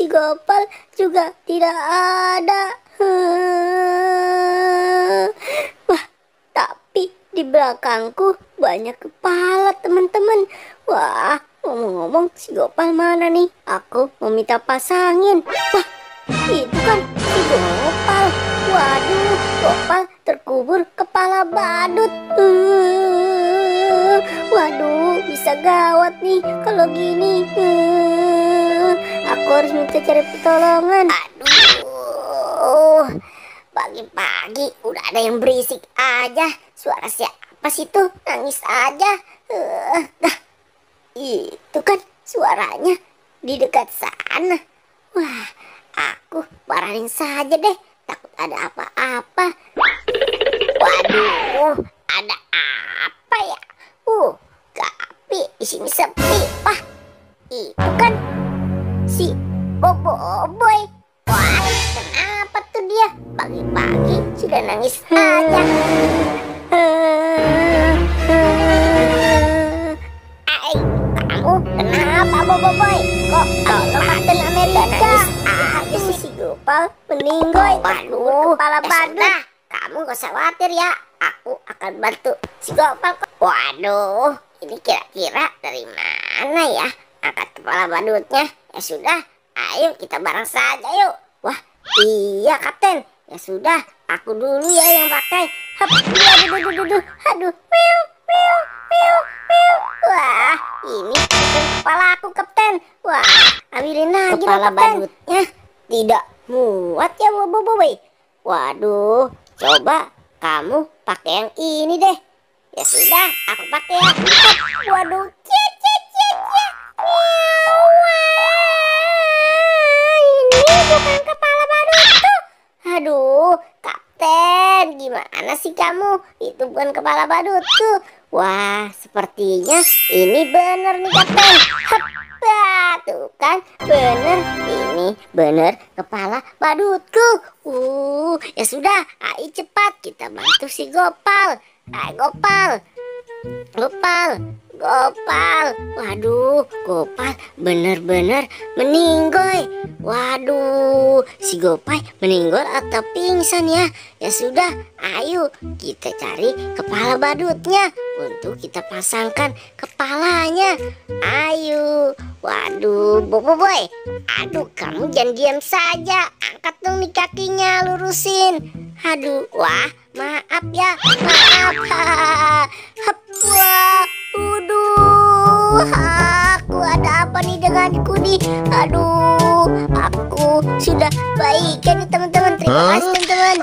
si Gopal juga tidak ada. Wah, tapi di belakangku banyak kepala, teman-teman. Wah, ngomong-ngomong, si Gopal mana nih? Aku mau minta pasangin. Wah, itu kan si Gopal. Waduh, Gopal terkubur kepala badut. Waduh, bisa gawat nih kalau gini. Aku harus minta cari pertolongan. Aduh, pagi-pagi udah ada yang berisik aja. Suara siapa sih tuh? Nangis aja. Dah, itu kan suaranya di dekat sana. Wah, aku parahin saja deh. Takut ada apa-apa. Waduh, ada apa ya? Tapi di sini sepi. Wah, itu kan si Boboiboy. Wah, kenapa tuh dia pagi-pagi sudah nangis aja? Kamu kenapa, Boboiboy? Kok tolong Kapten Amerika? Aja si Gopal meninggoy. Waduh, kepala badut. Kamu gak usah khawatir ya. Aku akan bantu si Gopal. Waduh, ini kira-kira dari mana ya angkat kepala badutnya? Ya sudah, ayo kita bareng saja yuk. Wah, iya Kapten. Ya sudah, aku dulu ya yang pakai. Hap, aduh, aduh, piu, piu, piu, piu. Wah, ini bukan kepala aku, Kapten. Wah, ambilin lagi kepala badutnya. Tidak muat ya, Boboiboy. Waduh, coba kamu pakai yang ini deh. Ya sudah, aku pakai ya. Waduh, ini bukan kepala badut tuh. Aduh, Kapten, gimana sih kamu? Itu bukan kepala badut tuh. Wah, sepertinya ini bener nih, Kapten. Tuh kan, bener. Ini bener kepala badutku. Ya sudah, ayo cepat kita bantu si Gopal. Ayo Gopal. Waduh, Gopal bener-bener meninggoy. Waduh, si Gopal meninggoy atau pingsan ya? Ya sudah, ayo kita cari kepala badutnya untuk kita pasangkan kepalanya. Ayo. Waduh, Boboiboy. Aduh, kamu jangan diam saja. Angkat dong nih kakinya, lurusin. Aduh, wah, maaf ya. Maaf. Wah, aku ada apa nih denganku nih? Aduh, aku sudah baik kan nih teman-teman. Terima kasih teman-teman.